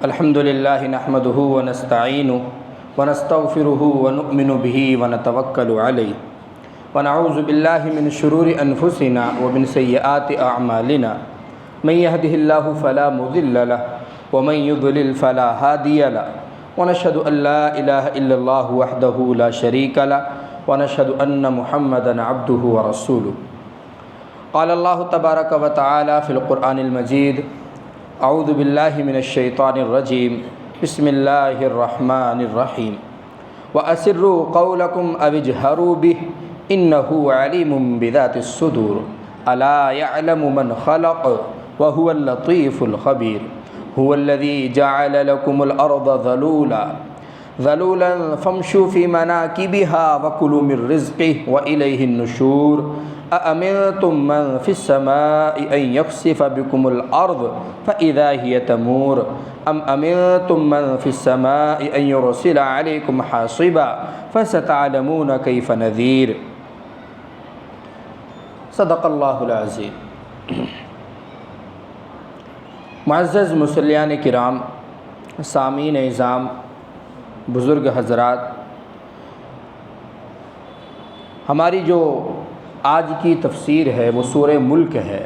الحمدللہ نحمده ونستعینه ونستغفره ونؤمن به ونتوکل علیہ ونعوذ باللہ من شرور انفسنا ومن سیئات اعمالنا من يهده الله فلا مضل له ومن يضلل فلا هادي له ونشهد ان لا اله الا الله وحده لا شريك له ونشهد ان محمدا عبده ورسوله قال الله تبارك وتعالى في القرآن المجيد اعوذ باللہ من الشیطان الرجیم بسم اللہ الرحمن الرحیم وَأَسِرُّوا قَوْلَكُمْ أَوِ اجْهَرُوا بِهِ إِنَّهُ عَلِيمٌ بِذَاتِ الصُّدُورِ أَلَا يَعْلَمُ مَنْ خَلَقَ وَهُوَ اللَّطِيفُ الْخَبِيرُ هُوَ الَّذِي جَعَلَ لَكُمُ الْأَرْضَ ذَلُولًا فَامْشُوا فِي مَنَاكِبِهَا وَكُلُوا مِنْ رِزْقِهِ وَإِلَيْهِ النُّشُورُ أَأَمِنْتُمْ مَنْ فِي السَّمَاءِ أَنْ يَخْسِفَ بِكُمُ الْأَرْضَ فَإِذَا هِيَ تَمُورُ أَمْ أَمِنْتُمْ مَنْ فِي السَّمَاءِ أَنْ يُرْسِلَ عَلَيْكُمْ حَاصِبًا فَسَتَعْلَمُونَ كَيْفَ نَذِيرِ صدق اللہ العظیم۔ معزز مصلیان کرام، سامعین اعظام، بزرگ حضرات، ہماری جو آج کی تفسیر ہے وہ سورہ ملک ہے،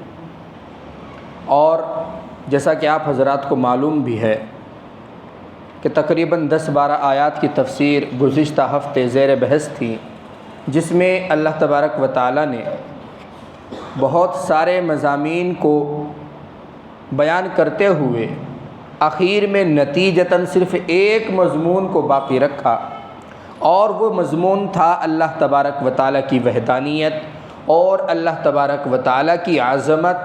اور جیسا کہ آپ حضرات کو معلوم بھی ہے کہ تقریباً 10-12 آیات کی تفسیر گزشتہ ہفتے زیر بحث تھی، جس میں اللہ تبارک و تعالی نے بہت سارے مضامین کو بیان کرتے ہوئے آخر میں نتیجتاً صرف ایک مضمون کو باقی رکھا، اور وہ مضمون تھا اللہ تبارک و تعالی کی وحدانیت اور اللہ تبارک و تعالی کی عظمت،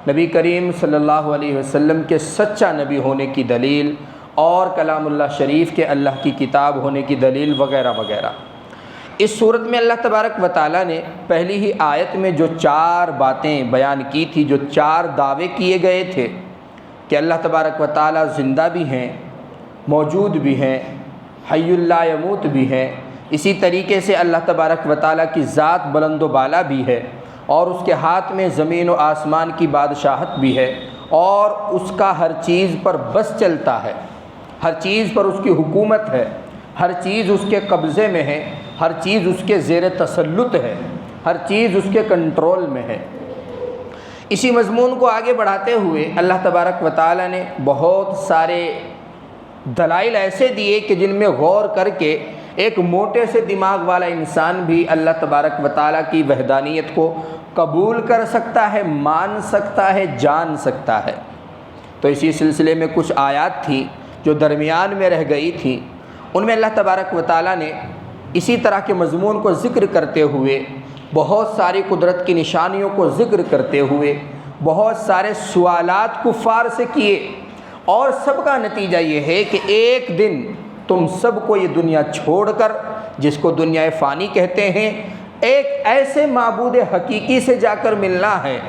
نبی کریم صلی اللہ علیہ وسلم کے سچا نبی ہونے کی دلیل، اور کلام اللہ شریف کے اللہ کی کتاب ہونے کی دلیل وغیرہ وغیرہ۔ اس صورت میں اللہ تبارک و تعالی نے پہلی ہی آیت میں جو 4 باتیں بیان کی تھی، جو 4 دعوے کیے گئے تھے کہ اللہ تبارک و تعالی زندہ بھی ہیں، موجود بھی ہیں، حی لا یموت بھی ہیں، اسی طریقے سے اللہ تبارک و تعالی کی ذات بلند و بالا بھی ہے، اور اس کے ہاتھ میں زمین و آسمان کی بادشاہت بھی ہے، اور اس کا ہر چیز پر بس چلتا ہے، ہر چیز پر اس کی حکومت ہے، ہر چیز اس کے قبضے میں ہے، ہر چیز اس کے زیر تسلط ہے، ہر چیز اس کے کنٹرول میں ہے۔ اسی مضمون کو آگے بڑھاتے ہوئے اللہ تبارک و تعالی نے بہت سارے دلائل ایسے دیے کہ جن میں غور کر کے ایک موٹے سے دماغ والا انسان بھی اللہ تبارک و تعالی کی وحدانیت کو قبول کر سکتا ہے، مان سکتا ہے، جان سکتا ہے۔ تو اسی سلسلے میں کچھ آیات تھیں جو درمیان میں رہ گئی تھیں، ان میں اللہ تبارک و تعالی نے اسی طرح کے مضمون کو ذکر کرتے ہوئے، بہت ساری قدرت کی نشانیوں کو ذکر کرتے ہوئے، بہت سارے سوالات کفار سے کیے، اور سب کا نتیجہ یہ ہے کہ ایک دن تم سب کو یہ دنیا چھوڑ کر، جس کو دنیا فانی کہتے ہیں، ایک ایسے معبود حقیقی سے جا کر ملنا ہے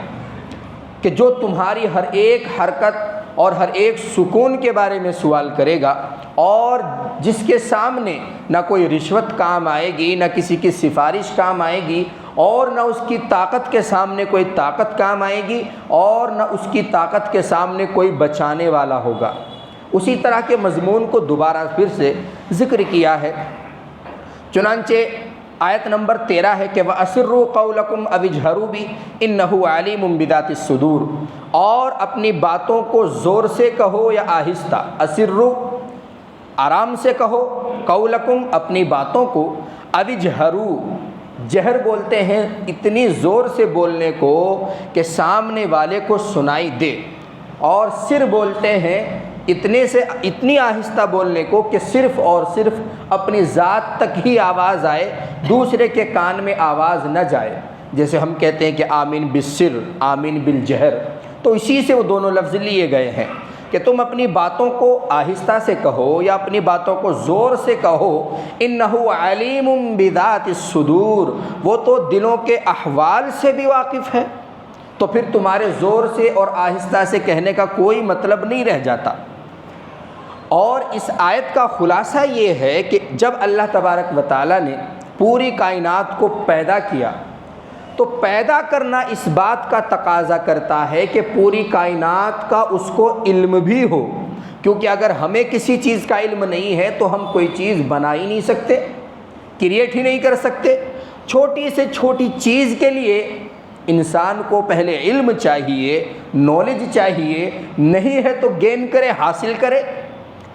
کہ جو تمہاری ہر ایک حرکت اور ہر ایک سکون کے بارے میں سوال کرے گا، اور جس کے سامنے نہ کوئی رشوت کام آئے گی، نہ کسی کی سفارش کام آئے گی، اور نہ اس کی طاقت کے سامنے کوئی طاقت کام آئے گی، اور نہ اس کی طاقت کے سامنے کوئی بچانے والا ہوگا۔ اسی طرح کے مضمون کو دوبارہ پھر سے ذکر کیا ہے۔ چنانچہ آیت نمبر 13 ہے کہ وَأَسِرُّوا قَوْلَكُمْ أَوِ اجْهَرُوا بِهِ إِنَّهُ عَلِيمٌ بِذَاتِ الصُّدُورِ، اور اپنی باتوں کو زور سے کہو یا آہستہ، اسروا آرام سے کہو، قولکم اپنی باتوں کو، أَوِ اجْهَرُوا جہر بولتے ہیں اتنی زور سے بولنے کو کہ سامنے والے کو سنائی دے، اور سر بولتے ہیں اتنی آہستہ بولنے کو کہ صرف اور صرف اپنی ذات تک ہی آواز آئے، دوسرے کے کان میں آواز نہ جائے، جیسے ہم کہتے ہیں کہ آمین بالسر، آمین بالجہر، تو اسی سے وہ دونوں لفظ لیے گئے ہیں کہ تم اپنی باتوں کو آہستہ سے کہو یا اپنی باتوں کو زور سے کہو، انہ علیم بذات الصدور، وہ تو دلوں کے احوال سے بھی واقف ہے، تو پھر تمہارے زور سے اور آہستہ سے کہنے کا کوئی مطلب نہیں رہ جاتا۔ اور اس آیت کا خلاصہ یہ ہے کہ جب اللہ تبارک و تعالیٰ نے پوری کائنات کو پیدا کیا تو پیدا کرنا اس بات کا تقاضا کرتا ہے کہ پوری کائنات کا اس کو علم بھی ہو، کیونکہ اگر ہمیں کسی چیز کا علم نہیں ہے تو ہم کوئی چیز بنا ہی نہیں سکتے، کریٹ ہی نہیں کر سکتے۔ چھوٹی سے چھوٹی چیز کے لیے انسان کو پہلے علم چاہیے، نالج چاہیے، نہیں ہے تو گین کرے، حاصل کرے،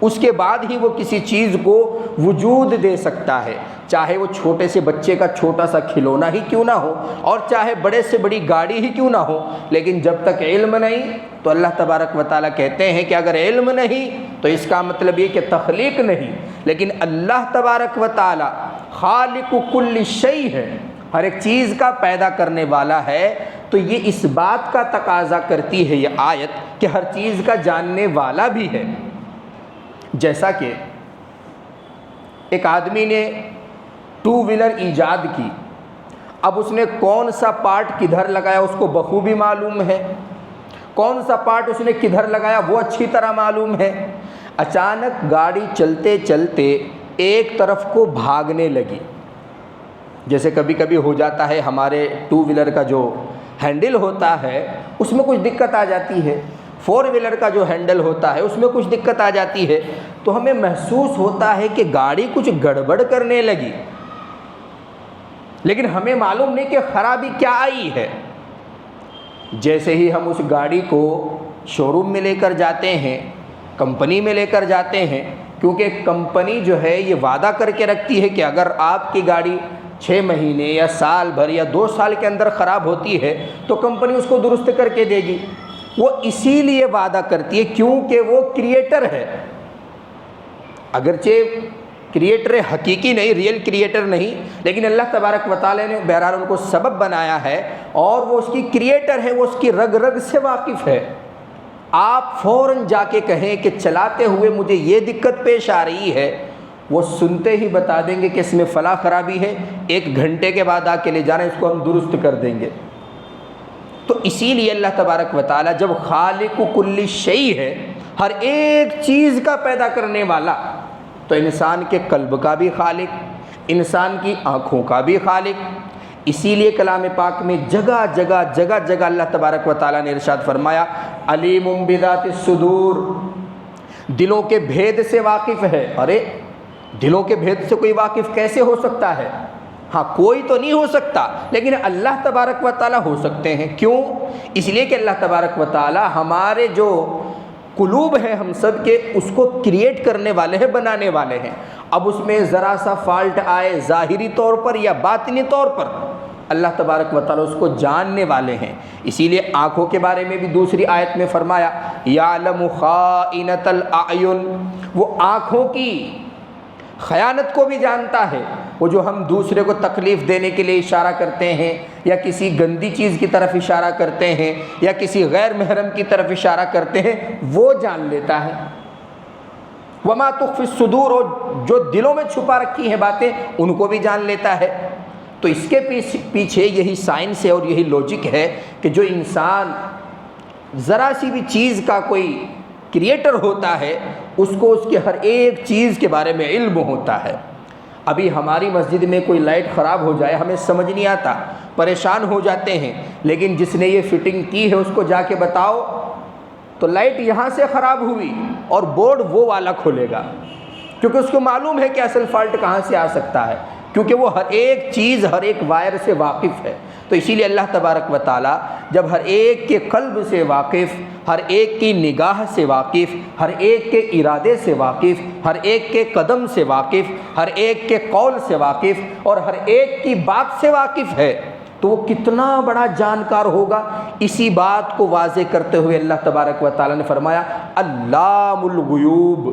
اس کے بعد ہی وہ کسی چیز کو وجود دے سکتا ہے، چاہے وہ چھوٹے سے بچے کا چھوٹا سا کھلونا ہی کیوں نہ ہو، اور چاہے بڑے سے بڑی گاڑی ہی کیوں نہ ہو، لیکن جب تک علم نہیں تو اللہ تبارک و تعالیٰ کہتے ہیں کہ اگر علم نہیں تو اس کا مطلب یہ کہ تخلیق نہیں۔ لیکن اللہ تبارک و تعالیٰ خالق کل شیء ہے، ہر ایک چیز کا پیدا کرنے والا ہے، تو یہ اس بات کا تقاضا کرتی ہے یہ آیت کہ ہر چیز کا جاننے والا بھی ہے۔ جیسا کہ ایک آدمی نے 2 ویلر ایجاد کی، اب اس نے کون سا پارٹ کدھر لگایا اس کو بخوبی معلوم ہے، کون سا پارٹ اس نے کدھر لگایا وہ اچھی طرح معلوم ہے۔ اچانک گاڑی چلتے چلتے ایک طرف کو بھاگنے لگی، جیسے کبھی کبھی ہو جاتا ہے ہمارے 2 ویلر کا جو ہینڈل ہوتا ہے اس میں کچھ دقت آ جاتی ہے، 4 ویلر کا جو ہینڈل ہوتا ہے اس میں کچھ دقت آ جاتی ہے، تو ہمیں محسوس ہوتا ہے کہ گاڑی کچھ گڑبڑ کرنے لگی، لیکن ہمیں معلوم نہیں کہ خرابی کیا آئی ہے۔ جیسے ہی ہم اس گاڑی کو شو روم میں لے کر جاتے ہیں، کمپنی میں لے کر جاتے ہیں، کیونکہ کمپنی جو ہے یہ وعدہ کر کے رکھتی ہے کہ اگر آپ کی گاڑی 6 مہینے یا سال بھر یا 2 سال کے اندر خراب ہوتی ہے تو کمپنی اس کو درست کر کے دے گی۔ وہ اسی لیے وعدہ کرتی ہے کیونکہ وہ کریٹر ہے، اگرچہ کریٹر حقیقی نہیں، ریئل کریٹر نہیں، لیکن اللہ تبارک و تعالیٰ نے بہرحال ان کو سبب بنایا ہے اور وہ اس کی کریٹر ہے، وہ اس کی رگ رگ سے واقف ہے۔ آپ فوراً جا کے کہیں کہ چلاتے ہوئے مجھے یہ دقت پیش آ رہی ہے، وہ سنتے ہی بتا دیں گے کہ اس میں فلاں خرابی ہے، 1 گھنٹے کے بعد آ کے لے جانا، اس کو ہم درست کر دیں گے۔ تو اسی لیے اللہ تبارک و تعالیٰ جب خالق کل شیء ہے، ہر ایک چیز کا پیدا کرنے والا، تو انسان کے قلب کا بھی خالق، انسان کی آنکھوں کا بھی خالق۔ اسی لیے کلام پاک میں جگہ جگہ جگہ جگہ اللہ تبارک و تعالیٰ نے ارشاد فرمایا علیم بذات الصدور، دلوں کے بھید سے واقف ہے۔ ارے دلوں کے بھید سے کوئی واقف کیسے ہو سکتا ہے؟ ہاں کوئی تو نہیں ہو سکتا، لیکن اللہ تبارک و تعالیٰ ہو سکتے ہیں۔ کیوں؟ اس لیے کہ اللہ تبارک و تعالیٰ ہمارے جو قلوب ہیں ہم سب کے، اس کو کریٹ کرنے والے ہیں، بنانے والے ہیں۔ اب اس میں ذرا سا فالٹ آئے ظاہری طور پر یا باطنی طور پر، اللہ تبارک و تعالیٰ اس کو جاننے والے ہیں۔ اسی لیے آنکھوں کے بارے میں بھی دوسری آیت میں فرمایا یعلم خائنۃ الاعین، وہ آنکھوں کی خیانت کو بھی جانتا ہے، وہ جو ہم دوسرے کو تکلیف دینے کے لیے اشارہ کرتے ہیں یا کسی گندی چیز کی طرف اشارہ کرتے ہیں یا کسی غیر محرم کی طرف اشارہ کرتے ہیں، وہ جان لیتا ہے۔ وما تخفی الصدور، اور جو دلوں میں چھپا رکھی ہیں باتیں ان کو بھی جان لیتا ہے۔ تو اس کے پیچھے یہی سائنس ہے اور یہی لاجک ہے کہ جو انسان ذرا سی بھی چیز کا کوئی کریٹر ہوتا ہے اس کو اس کے ہر ایک چیز کے بارے میں علم ہوتا ہے۔ ابھی ہماری مسجد میں کوئی لائٹ خراب ہو جائے ہمیں سمجھ نہیں آتا، پریشان ہو جاتے ہیں، لیکن جس نے یہ فٹنگ کی ہے اس کو جا کے بتاؤ تو لائٹ یہاں سے خراب ہوئی اور بورڈ وہ والا کھولے گا، کیونکہ اس کو معلوم ہے کہ اصل فالٹ کہاں سے آ سکتا ہے، کیونکہ وہ ہر ایک چیز ہر ایک وائر سے واقف ہے۔ تو اسی لیے اللہ تبارک و تعالیٰ جب ہر ایک کے قلب سے واقف، ہر ایک کی نگاہ سے واقف، ہر ایک کے ارادے سے واقف، ہر ایک کے قدم سے واقف، ہر ایک کے قول سے واقف اور ہر ایک کی بات سے واقف ہے، تو وہ کتنا بڑا جانکار ہوگا۔ اسی بات کو واضح کرتے ہوئے اللہ تبارک و تعالیٰ نے فرمایا علام الغیوب،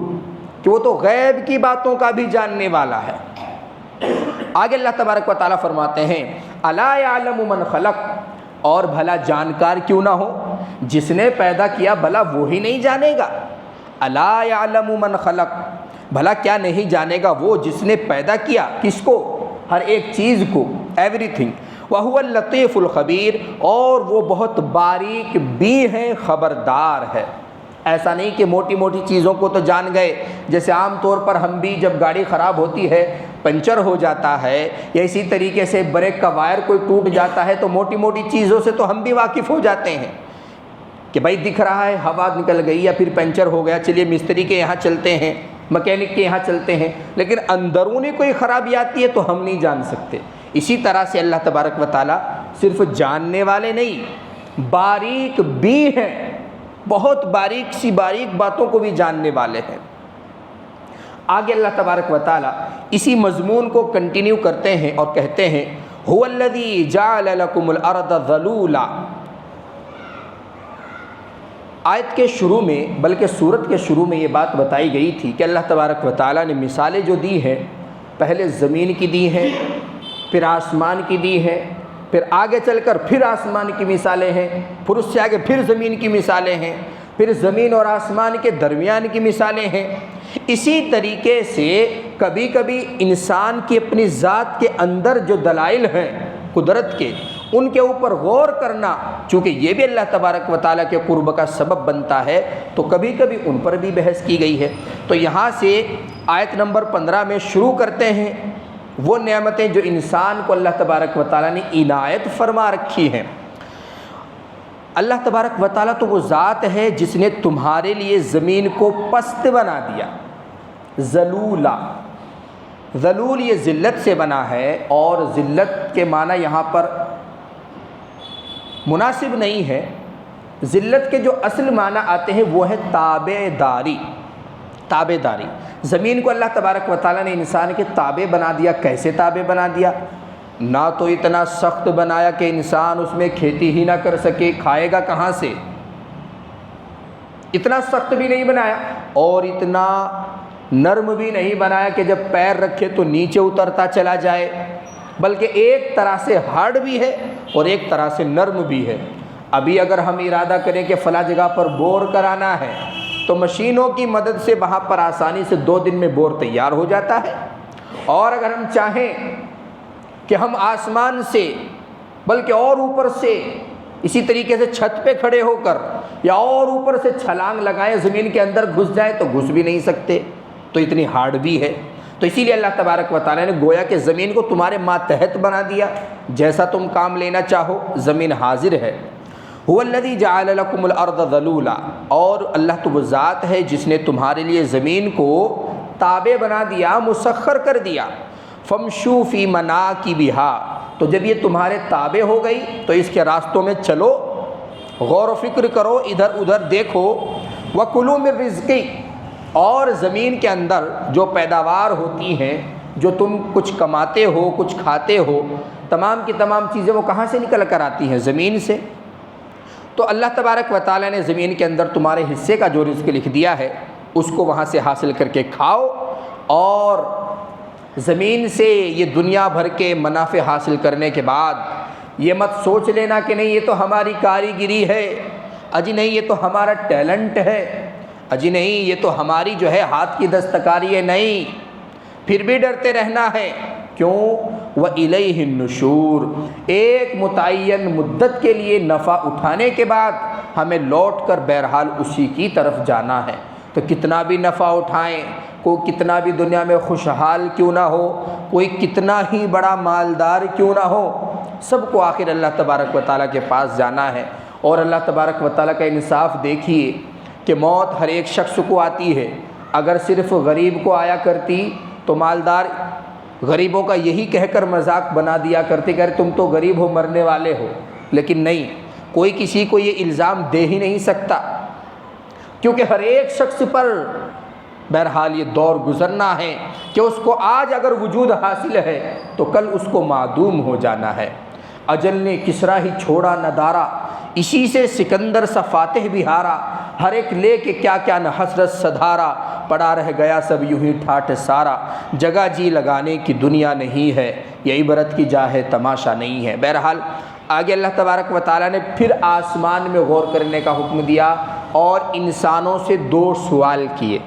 کہ وہ تو غیب کی باتوں کا بھی جاننے والا ہے۔ آگے اللہ تبارک و تعالیٰ فرماتے ہیں الا یعلم من خلق، اور بھلا جانکار کیوں نہ ہو، جس نے پیدا کیا بھلا وہی نہیں جانے گا۔ الا یعلم من خلق، بھلا کیا نہیں جانے گا وہ جس نے پیدا کیا، کس کو؟ ہر ایک چیز کو، ایوری تھنگ۔ وَهُوَ اللطیف الخبیر، اور وہ بہت باریک بھی ہیں، خبردار ہے۔ ایسا نہیں کہ موٹی موٹی چیزوں کو تو جان گئے، جیسے عام طور پر ہم بھی جب گاڑی خراب ہوتی ہے، پنچر ہو جاتا ہے، یا اسی طریقے سے بریک کا وائر کوئی ٹوٹ جاتا ہے، تو موٹی موٹی چیزوں سے تو ہم بھی واقف ہو جاتے ہیں کہ بھائی دکھ رہا ہے ہوا نکل گئی یا پھر پنچر ہو گیا، چلیے مستری کے یہاں چلتے ہیں، مکینک کے یہاں چلتے ہیں، لیکن اندرونی کوئی خرابی آتی ہے تو ہم نہیں جان سکتے۔ اسی طرح سے اللہ تبارک و تعالیٰ صرف جاننے والے نہیں، باریک بھی ہیں، بہت باریک سی باریک باتوں کو بھی جاننے والے ہیں۔ آگے اللہ تبارک و تعالیٰ اسی مضمون کو کنٹینیو کرتے ہیں اور کہتے ہیں هُوَ الَّذِي جَعَلَ لَكُمُ الْأَرْضَ ذَلُولًا۔ آیت کے شروع میں، بلکہ سورت کے شروع میں یہ بات بتائی گئی تھی کہ اللہ تبارک و تعالیٰ نے مثالیں جو دی ہیں، پہلے زمین کی دی ہیں، پھر آسمان کی دی ہیں، پھر آگے چل کر پھر آسمان کی مثالیں ہیں، پھر اس سے آگے پھر زمین کی مثالیں ہیں، پھر زمین اور آسمان کے درمیان کی مثالیں ہیں۔ اسی طریقے سے کبھی کبھی انسان کی اپنی ذات کے اندر جو دلائل ہیں قدرت کے، ان کے اوپر غور کرنا، چونکہ یہ بھی اللہ تبارک و تعالیٰ کے قرب کا سبب بنتا ہے، تو کبھی کبھی ان پر بھی بحث کی گئی ہے۔ تو یہاں سے آیت نمبر 15 میں شروع کرتے ہیں وہ نعمتیں جو انسان کو اللہ تبارک و تعالیٰ نے عنایت فرما رکھی ہیں۔ اللہ تبارک و تعالیٰ تو وہ ذات ہے جس نے تمہارے لیے زمین کو پست بنا دیا، ذلولا۔ ذلول یہ ذلت سے بنا ہے، اور ذلت کے معنی یہاں پر مناسب نہیں ہے۔ ذلت کے جو اصل معنی آتے ہیں وہ ہے تابع داری، تابع داری۔ زمین کو اللہ تبارک و تعالیٰ نے انسان کے تابع بنا دیا۔ کیسے تابع بنا دیا؟ نہ تو اتنا سخت بنایا کہ انسان اس میں کھیتی ہی نہ کر سکے، کھائے گا کہاں سے، اتنا سخت بھی نہیں بنایا، اور اتنا نرم بھی نہیں بنایا کہ جب پیر رکھے تو نیچے اترتا چلا جائے، بلکہ ایک طرح سے ہارڈ بھی ہے اور ایک طرح سے نرم بھی ہے۔ ابھی اگر ہم ارادہ کریں کہ فلاں جگہ پر بور کرانا ہے تو مشینوں کی مدد سے وہاں پر آسانی سے 2 دن میں بور تیار ہو جاتا ہے، اور اگر ہم چاہیں کہ ہم آسمان سے بلکہ اور اوپر سے اسی طریقے سے چھت پہ کھڑے ہو کر یا اور اوپر سے چھلانگ لگائیں، زمین کے اندر گھس جائیں تو گھس بھی نہیں سکتے، تو اتنی ہارڈ بھی ہے۔ تو اسی لیے اللہ تبارک و تعالیٰ نے گویا کہ زمین کو تمہارے ماتحت بنا دیا، جیسا تم کام لینا چاہو زمین حاضر ہے۔ هُوَ الَّذِي جَعَلَ لَكُمُ الْأَرْضَ ذَلُولًا، اور اللہ تو وہ ذات ہے جس نے تمہارے لیے زمین کو تابع بنا دیا، مسخر کر دیا۔ فَامْشُوا فِي مَنَاكِبِهَا، تو جب یہ تمہارے تابع ہو گئی تو اس کے راستوں میں چلو، غور و فکر کرو، ادھر ادھر دیکھو۔ وَكُلُوا مِن رِزْقِهِ، اور زمین کے اندر جو پیداوار ہوتی ہیں، جو تم کچھ کماتے ہو، کچھ کھاتے ہو، تمام کی تمام چیزیں وہ کہاں سے نکل کر آتی ہیں؟ زمین سے۔ تو اللہ تبارک و تعالیٰ نے زمین کے اندر تمہارے حصے کا جو رزق لکھ دیا ہے اس کو وہاں سے حاصل کر کے کھاؤ، اور زمین سے یہ دنیا بھر کے منافع حاصل کرنے کے بعد یہ مت سوچ لینا کہ نہیں یہ تو ہماری کاریگری ہے، اجی نہیں یہ تو ہمارا ٹیلنٹ ہے، اجی نہیں یہ تو ہماری جو ہے ہاتھ کی دستکاری ہے، نہیں، پھر بھی ڈرتے رہنا ہے۔ کیوں؟ وَإِلَيْهِ النُّشُورُ، ایک متعین مدت کے لیے نفع اٹھانے کے بعد ہمیں لوٹ کر بہرحال اسی کی طرف جانا ہے۔ تو کتنا بھی نفع اٹھائیں، کوئی کتنا بھی دنیا میں خوشحال کیوں نہ ہو، کوئی کتنا ہی بڑا مالدار کیوں نہ ہو، سب کو آخر اللہ تبارک و تعالیٰ کے پاس جانا ہے۔ اور اللہ تبارک و تعالیٰ کا انصاف دیکھیے کہ موت ہر ایک شخص کو آتی ہے۔ اگر صرف غریب کو آیا کرتی تو مالدار غریبوں کا یہی کہہ کر مذاق بنا دیا کرتے کہ تم تو غریب ہو، مرنے والے ہو، لیکن نہیں، کوئی کسی کو یہ الزام دے ہی نہیں سکتا، کیونکہ ہر ایک شخص پر بہرحال یہ دور گزرنا ہے کہ اس کو آج اگر وجود حاصل ہے تو کل اس کو معدوم ہو جانا ہے۔ اجل نے کسرا ہی چھوڑا ندارا، اسی سے سکندر سا فاتح بھی ہارا، ہر ایک لے کے کیا کیا نہ حسرت سدھارا، پڑا رہ گیا سب یوں ہی ٹھاٹھ سارا، جگہ جی لگانے کی دنیا نہیں ہے، یہ عبرت کی جا ہے تماشا نہیں ہے۔ بہرحال آگے اللہ تبارک و تعالیٰ نے پھر آسمان میں غور کرنے کا حکم دیا، اور انسانوں سے 2 سوال کیے،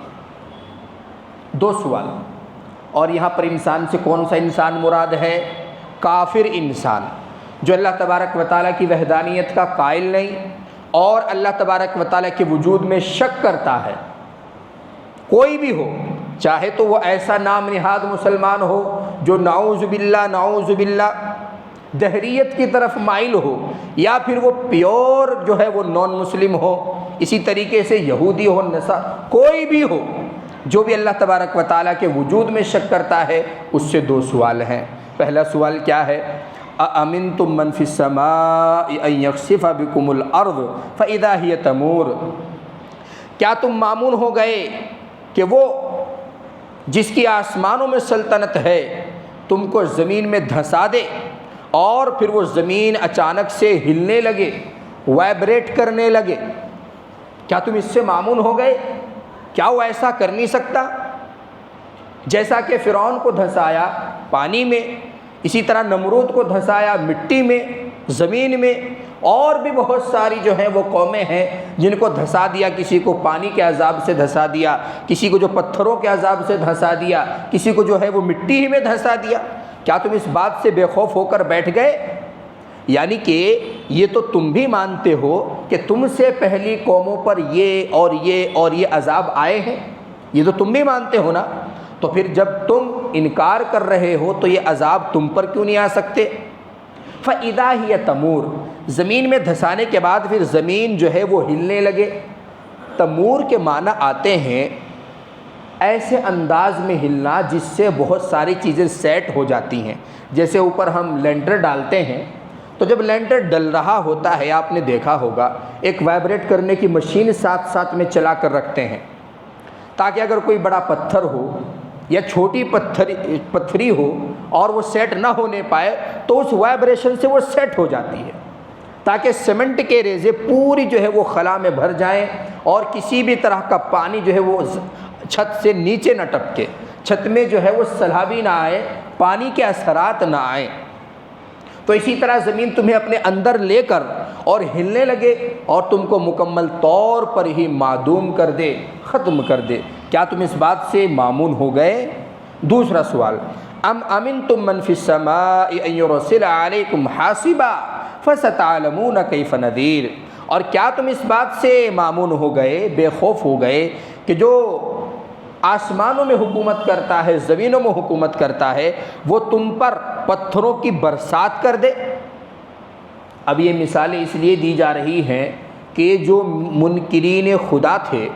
2 سوال۔ اور یہاں پر انسان سے کون سا انسان مراد ہے؟ کافر انسان، جو اللہ تبارک و تعالیٰ کی وحدانیت کا قائل نہیں اور اللہ تبارک و تعالیٰ کے وجود میں شک کرتا ہے، کوئی بھی ہو، چاہے تو وہ ایسا نام نہاد مسلمان ہو جو نعوذ باللہ دہریت کی طرف مائل ہو، یا پھر وہ پیور جو ہے وہ نان مسلم ہو، اسی طریقے سے یہودی ہو، کوئی بھی ہو، جو بھی اللہ تبارک و تعالیٰ کے وجود میں شک کرتا ہے، اس سے دو سوال ہیں۔ پہلا سوال کیا ہے؟ أَأَمِنْتُم مَّن فِي السَّمَاءِ أَن يَخْسِفَ بِكُمُ الْأَرْضَ فَإِذَا هِيَ تَمُورُ، کیا تم مامون ہو گئے کہ وہ جس کی آسمانوں میں سلطنت ہے تم کو زمین میں دھنسا دے اور پھر وہ زمین اچانک سے ہلنے لگے، وائبریٹ کرنے لگے؟ کیا تم اس سے مامون ہو گئے؟ کیا وہ ایسا کر نہیں سکتا؟ جیسا کہ فرعون کو دھنسایا پانی میں، اسی طرح نمرود کو دھنسایا مٹی میں، زمین میں، اور بھی بہت ساری جو ہیں وہ قومیں ہیں جن کو دھنسا دیا، کسی کو پانی کے عذاب سے دھنسا دیا، کسی کو جو پتھروں کے عذاب سے دھنسا دیا، کسی کو جو ہے وہ مٹی ہی میں دھنسا دیا۔ کیا تم اس بات سے بے خوف ہو کر بیٹھ گئے؟ یعنی کہ یہ تو تم بھی مانتے ہو کہ تم سے پہلی قوموں پر یہ اور یہ اور یہ عذاب آئے ہیں، یہ تو تم بھی مانتے ہو نا، تو پھر جب تم انکار کر رہے ہو تو یہ عذاب تم پر کیوں نہیں آ سکتے؟ فَإِذَا هِيَ تَمُورُ، زمین میں دھسانے کے بعد پھر زمین جو ہے وہ ہلنے لگے۔ تمور کے معنی آتے ہیں ایسے انداز میں ہلنا جس سے بہت ساری چیزیں سیٹ ہو جاتی ہیں۔ جیسے اوپر ہم لینٹر ڈالتے ہیں تو جب لینٹر ڈل رہا ہوتا ہے، آپ نے دیکھا ہوگا ایک وائبریٹ کرنے کی مشین ساتھ ساتھ میں چلا کر رکھتے ہیں، تاکہ اگر کوئی بڑا پتھر ہو یا چھوٹی پتھری ہو اور وہ سیٹ نہ ہونے پائے تو اس وائبریشن سے وہ سیٹ ہو جاتی ہے، تاکہ سیمنٹ کے ریزے پوری جو ہے وہ خلا میں بھر جائیں اور کسی بھی طرح کا پانی جو ہے وہ چھت سے نیچے نہ ٹپکے، چھت میں جو ہے وہ سیلابی نہ آئے، پانی کے اثرات نہ آئیں۔ تو اسی طرح زمین تمہیں اپنے اندر لے کر اور ہلنے لگے اور تم کو مکمل طور پر ہی معدوم کر دے، ختم کر دے۔ کیا تم اس بات سے مامون ہو گئے؟ دوسرا سوال، ام امنتم من فی السماء ان یرسل علیکم حاصبا فستعلمون کیف نذیر، اور کیا تم اس بات سے مامون ہو گئے، بے خوف ہو گئے کہ جو آسمانوں میں حکومت کرتا ہے، زمینوں میں حکومت کرتا ہے، وہ تم پر پتھروں کی برسات کر دے؟ اب یہ مثالیں اس لیے دی جا رہی ہیں کہ جو منکرین خدا تھے،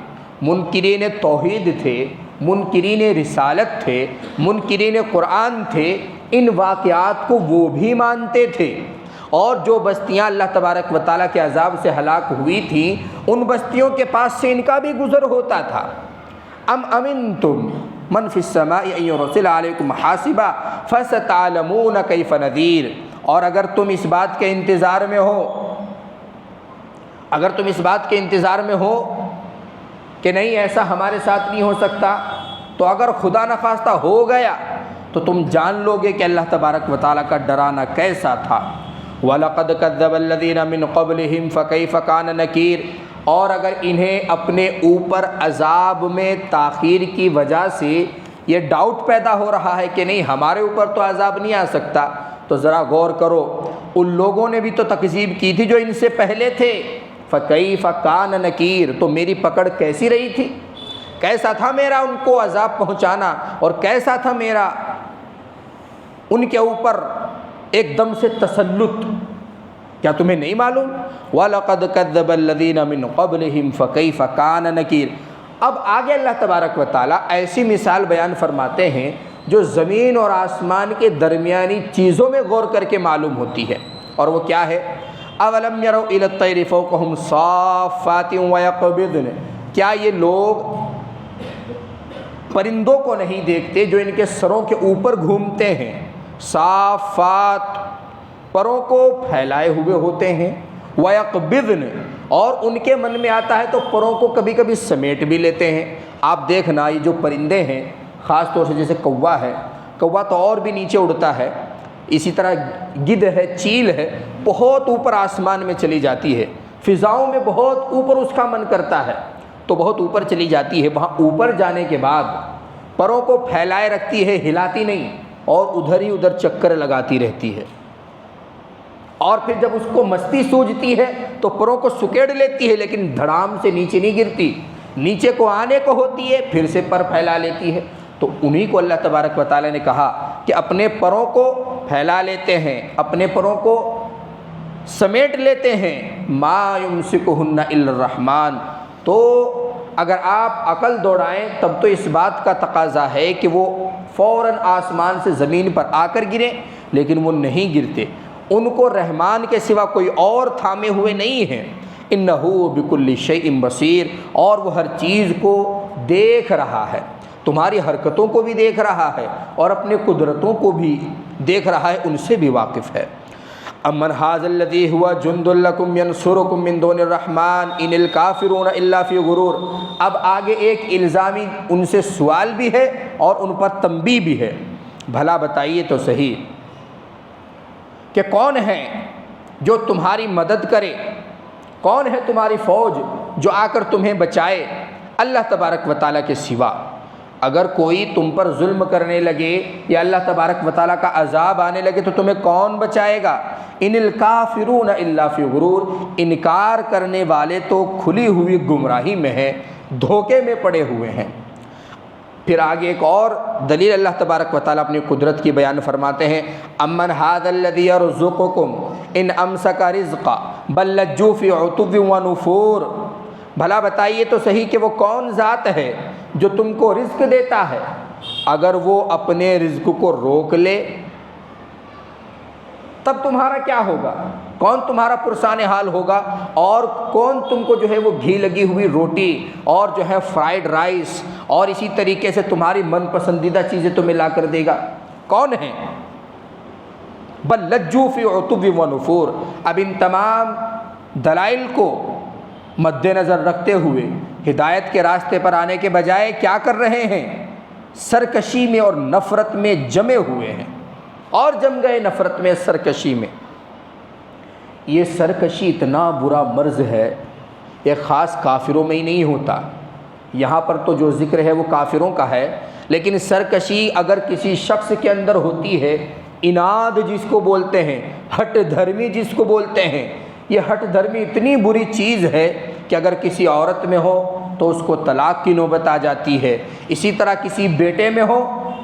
منکرین توحید تھے، منکرین رسالت تھے، منکرین قرآن تھے، ان واقعات کو وہ بھی مانتے تھے، اور جو بستیاں اللہ تبارک و تعالیٰ کے عذاب سے ہلاک ہوئی تھیں ان بستیوں کے پاس سے ان کا بھی گزر ہوتا تھا۔ ام امنتم من فی السماء ان یرسل علیکم حاصبا فستعلمون کیف نذیر، اور اگر تم اس بات کے انتظار میں ہو، اگر تم اس بات کے انتظار میں ہو کہ نہیں ایسا ہمارے ساتھ نہیں ہو سکتا، تو اگر خدا نخواستہ ہو گیا تو تم جان لو گے کہ اللہ تبارک و تعالیٰ کا ڈرانا کیسا تھا۔ وَلَقَدْ كَذَّبَ الَّذِينَ مِن قَبْلِهِمْ فَكَيْفَ كَانَ نَكِيرٌ، اور اگر انہیں اپنے اوپر عذاب میں تاخیر کی وجہ سے یہ ڈاؤٹ پیدا ہو رہا ہے کہ نہیں ہمارے اوپر تو عذاب نہیں آ سکتا، تو ذرا غور کرو، ان لوگوں نے بھی تو تکذیب کی تھی جو ان سے پہلے تھے۔ فَكَيْفَ كَانَ نَكِيرٌ، تو میری پکڑ کیسی رہی تھی، کیسا تھا میرا ان کو عذاب پہنچانا، اور کیسا تھا میرا ان کے اوپر ایک دم سے تسلط، کیا تمہیں نہیں معلوم؟ وَلَقَدْ كَذَّبَ الَّذِينَ مِن قَبْلِهِمْ فَكَيْفَ كَانَ نَكِيرٌ۔ اب آگے اللہ تبارک و تعالیٰ ایسی مثال بیان فرماتے ہیں جو زمین اور آسمان کے درمیانی چیزوں میں غور کر کے معلوم ہوتی ہے، اور وہ کیا ہے؟ اَوَلَمْ يَرَوْا إِلَى الطَّيْرِ فَوْقَهُمْ صَافَّاتٍ وَيَقْبِضْنَ، کیا یہ لوگ پرندوں کو نہیں دیکھتے جو ان کے سروں کے اوپر گھومتے ہیں؟ صافات، پروں کو پھیلائے ہوئے ہوتے ہیں، وَيَقْبِضْنَ، اور ان کے من میں آتا ہے تو پروں کو کبھی کبھی سمیٹ بھی لیتے ہیں۔ آپ دیکھنا یہ جو پرندے ہیں، خاص طور سے جیسے کوا ہے، کوا تو اور بھی نیچے اڑتا ہے، اسی طرح گدھ ہے، چیل ہے، بہت اوپر آسمان میں چلی جاتی ہے، فضاؤں میں بہت اوپر اس کا من کرتا ہے تو بہت اوپر چلی جاتی ہے، وہاں اوپر جانے کے بعد پروں کو پھیلائے رکھتی ہے، ہلاتی نہیں، اور ادھر ہی ادھر چکر لگاتی رہتی ہے، اور پھر جب اس کو مستی سوجھتی ہے تو پروں کو سکیڑ لیتی ہے لیکن دھڑام سے نیچے نہیں گرتی، نیچے کو آنے کو ہوتی ہے پھر سے پر پھیلا لیتی ہے۔ تو انہی کو اللہ تبارک و تعالیٰ نے کہا کہ اپنے پروں کو پھیلا لیتے ہیں، اپنے پروں کو سمیٹ لیتے ہیں، ما یمسکہن الا الرحمن۔ تو اگر آپ عقل دوڑائیں تب تو اس بات کا تقاضا ہے کہ وہ فوراً آسمان سے زمین پر آ کر گریں، لیکن وہ نہیں گرتے، ان کو رحمان کے سوا کوئی اور تھامے ہوئے نہیں ہیں۔ انہ بکل شیء بصیر، اور وہ ہر چیز کو دیکھ رہا ہے، تمہاری حرکتوں کو بھی دیکھ رہا ہے اور اپنے قدرتوں کو بھی دیکھ رہا ہے، ان سے بھی واقف ہے۔ امن ھذا الذی ھوا جند لکم ینصرکم من دون الرحمن ان الکافرون الا فی غرور۔ اب آگے ایک الزامی ان سے سوال بھی ہے اور ان پر تنبیہ بھی ہے، بھلا بتائیے تو صحیح کہ کون ہے جو تمہاری مدد کرے، کون ہے تمہاری فوج جو آ کر تمہیں بچائے اللہ تبارک و تعالیٰ کے سوا۔ اگر کوئی تم پر ظلم کرنے لگے یا اللہ تبارک و تعالیٰ کا عذاب آنے لگے تو تمہیں کون بچائے گا؟ ان الکافرون الا فی غرور، انکار کرنے والے تو کھلی ہوئی گمراہی میں ہیں، دھوکے میں پڑے ہوئے ہیں۔ پھر آگے ایک اور دلیل اللہ تبارک و تعالیٰ اپنی قدرت کی بیان فرماتے ہیں، امن ھذا الذی یرزقکم ان امسک رزقا بل لجوا فی عتو و نفور۔ بھلا بتائیے تو صحیح کہ وہ کون ذات ہے جو تم کو رزق دیتا ہے، اگر وہ اپنے رزق کو روک لے تب تمہارا کیا ہوگا؟ کون تمہارا پرسان حال ہوگا؟ اور کون تم کو جو ہے وہ گھی لگی ہوئی روٹی اور جو ہے فرائیڈ رائس اور اسی طریقے سے تمہاری من پسندیدہ چیزیں تمہیں لا کر دے گا؟ کون ہے؟ بل لجوا فی عتو و نفور۔ اب ان تمام دلائل کو مد نظر رکھتے ہوئے ہدایت کے راستے پر آنے کے بجائے کیا کر رہے ہیں؟ سرکشی میں اور نفرت میں جمے ہوئے ہیں، اور جم گئے نفرت میں، سرکشی میں۔ یہ سرکشی اتنا برا مرض ہے، یہ خاص کافروں میں ہی نہیں ہوتا، یہاں پر تو جو ذکر ہے وہ کافروں کا ہے، لیکن سرکشی اگر کسی شخص کے اندر ہوتی ہے، اناد جس کو بولتے ہیں، ہٹ دھرمی جس کو بولتے ہیں، یہ ہٹ دھرمی اتنی بری چیز ہے کہ اگر کسی عورت میں ہو تو اس کو طلاق کی نوبت آ جاتی ہے، اسی طرح کسی بیٹے میں ہو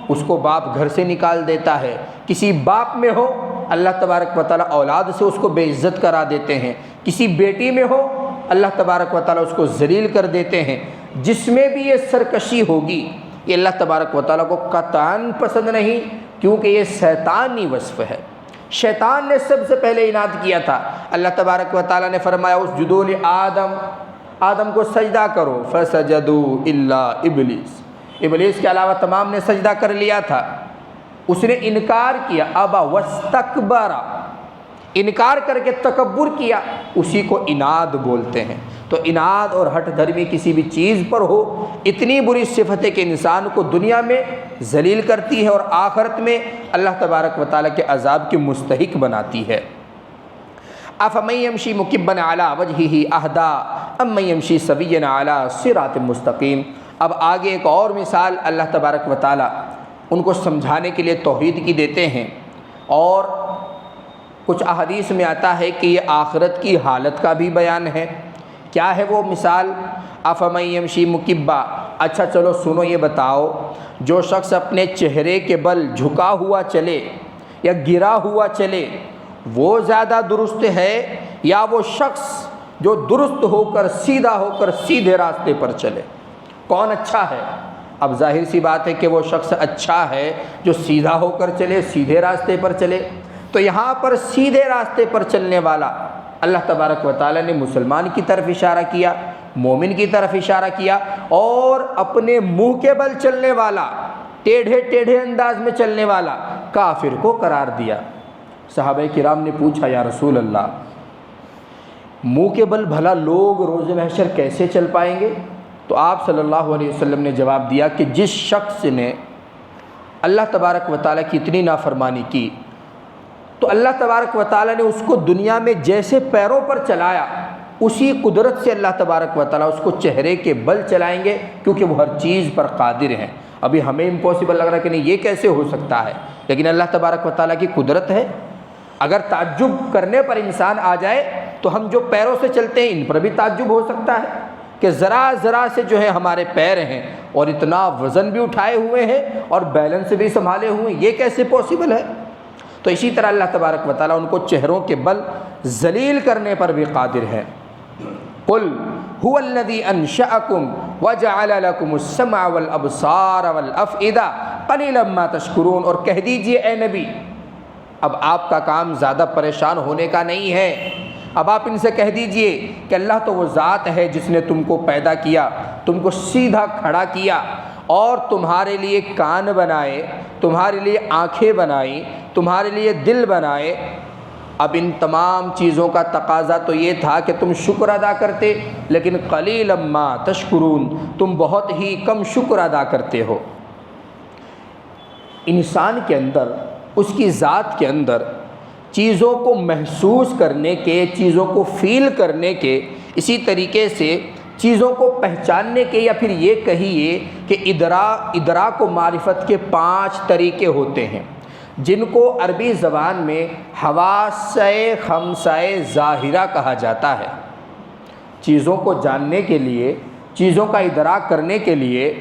اس کو باپ گھر سے نکال دیتا ہے، کسی باپ میں ہو اللہ تبارک و تعالیٰ اولاد سے اس کو بے عزت کرا دیتے ہیں، کسی بیٹی میں ہو اللہ تبارک و تعالیٰ اس کو ذلیل کر دیتے ہیں۔ جس میں بھی یہ سرکشی ہوگی یہ اللہ تبارک و تعالیٰ کو قطعاً پسند نہیں، کیونکہ یہ شیطانی وصف ہے۔ شیطان نے سب سے پہلے اناد کیا تھا، اللہ تبارک و تعالیٰ نے فرمایا اسجدوا لآدم، آدم کو سجدہ کرو، فسجدوا الا ابلیس، ابلیس کے علاوہ تمام نے سجدہ کر لیا تھا، اس نے انکار کیا، ابا واستکبر، انکار کر کے تکبر کیا، اسی کو اناد بولتے ہیں۔ تو اناد اور ہٹ دھرمی کسی بھی چیز پر ہو، اتنی بری صفت ہے کہ انسان کو دنیا میں ذلیل کرتی ہے اور آخرت میں اللہ تبارک و تعالیٰ کے عذاب کی مستحق بناتی ہے۔ افمن یمشی مکبا علی وجہہ اہدی امن یمشی سویا علی صراط مستقیم۔ اب آگے ایک اور مثال اللہ تبارک و تعالیٰ ان کو سمجھانے کے لیے توحید کی دیتے ہیں، اور کچھ احادیث میں آتا ہے کہ یہ آخرت کی حالت کا بھی بیان ہے۔ کیا ہے وہ مثال؟ افمن یمشی مکبا، اچھا چلو سنو، یہ بتاؤ جو شخص اپنے چہرے کے بل جھکا ہوا چلے یا گرا ہوا چلے وہ زیادہ درست ہے یا وہ شخص جو درست ہو کر سیدھا ہو کر سیدھے راستے پر چلے؟ کون اچھا ہے؟ اب ظاہر سی بات ہے کہ وہ شخص اچھا ہے جو سیدھا ہو کر چلے، سیدھے راستے پر چلے۔ تو یہاں پر سیدھے راستے پر چلنے والا اللہ تبارک و تعالیٰ نے مسلمان کی طرف اشارہ کیا، مومن کی طرف اشارہ کیا، اور اپنے منہ کے بل چلنے والا، ٹیڑھے ٹیڑھے انداز میں چلنے والا کافر کو قرار دیا۔ صحابہ کرام نے پوچھا یا رسول اللہ، منہ کے بل بھلا لوگ روز محشر کیسے چل پائیں گے؟ تو آپ صلی اللہ علیہ وسلم نے جواب دیا کہ جس شخص نے اللہ تبارک و تعالیٰ کی اتنی نافرمانی کی تو اللہ تبارک و تعالیٰ نے اس کو دنیا میں جیسے پیروں پر چلایا اسی قدرت سے اللہ تبارک و تعالیٰ اس کو چہرے کے بل چلائیں گے، کیونکہ وہ ہر چیز پر قادر ہیں۔ ابھی ہمیں امپاسبل لگ رہا ہے کہ نہیں یہ کیسے ہو سکتا ہے، لیکن اللہ تبارک و تعالیٰ کی قدرت ہے۔ اگر تعجب کرنے پر انسان آ جائے تو تو ہم جو پیروں سے چلتے ہیں ان پر بھی تعجب ہو سکتا ہے کہ ذرا ذرا سے جو ہے ہمارے پیر ہیں اور اتنا وزن بھی اٹھائے ہوئے ہیں اور بیلنس بھی سنبھالے ہوئے ہیں، یہ کیسے پاسبل ہے؟ تو اسی طرح اللہ تبارک و تعالیٰ ان کو چہروں کے بل ذلیل کرنے پر بھی قادر ہے۔ قل هو الذی انشأکم وجعل لکم السمع والابصار والافئدہ قلیلا ما تشکرون، اور کہہ دیجئے اے نبی، اب آپ کا کام زیادہ پریشان ہونے کا نہیں ہے، اب آپ ان سے کہہ دیجئے کہ اللہ تو وہ ذات ہے جس نے تم کو پیدا کیا، تم کو سیدھا کھڑا کیا اور تمہارے لیے کان بنائے، تمہارے لیے آنکھیں بنائیں، تمہارے لیے دل بنائے۔ اب ان تمام چیزوں کا تقاضا تو یہ تھا کہ تم شکر ادا کرتے، لیکن قلیلا ما تشکرون، تم بہت ہی کم شکر ادا کرتے ہو۔ انسان کے اندر، اس کی ذات کے اندر چیزوں کو محسوس کرنے کے، چیزوں کو فیل کرنے کے، اسی طریقے سے چیزوں کو پہچاننے کے، یا پھر یہ کہیے کہ ادراک و معرفت کے 5 طریقے ہوتے ہیں، جن کو عربی زبان میں حواس خمسہ ظاہرہ کہا جاتا ہے۔ چیزوں کو جاننے کے لیے، چیزوں کا ادراک کرنے کے لیے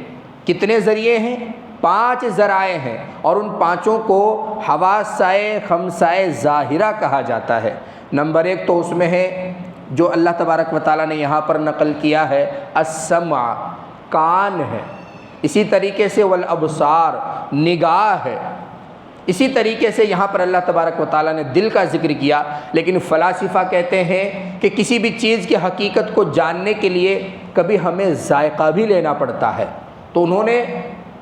کتنے ذریعے ہیں؟ 5 ذرائع ہیں، اور ان 5 کو حواس خمسہ ظاہرہ کہا جاتا ہے۔ نمبر 1 تو اس میں ہے جو اللہ تبارک و تعالیٰ نے یہاں پر نقل کیا ہے، السمع، کان ہے، اسی طریقے سے والابصار، نگاہ ہے، اسی طریقے سے یہاں پر اللہ تبارک و تعالیٰ نے دل کا ذکر کیا۔ لیکن فلاسفہ کہتے ہیں کہ کسی بھی چیز کی حقیقت کو جاننے کے لیے کبھی ہمیں ذائقہ بھی لینا پڑتا ہے، تو انہوں نے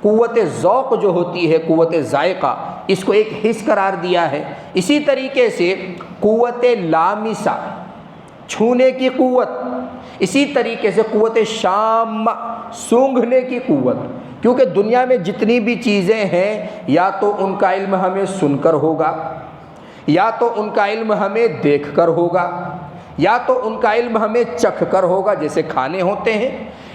قوت ذوق جو ہوتی ہے، قوت ذائقہ، اس کو ایک حس قرار دیا ہے۔ اسی طریقے سے قوت لامسہ، چھونے کی قوت، اسی طریقے سے قوت شامہ، سونگھنے کی قوت، کیونکہ دنیا میں جتنی بھی چیزیں ہیں یا تو ان کا علم ہمیں سن کر ہوگا، یا تو ان کا علم ہمیں دیکھ کر ہوگا، یا تو ان کا علم ہمیں چکھ کر ہوگا جیسے کھانے ہوتے ہیں،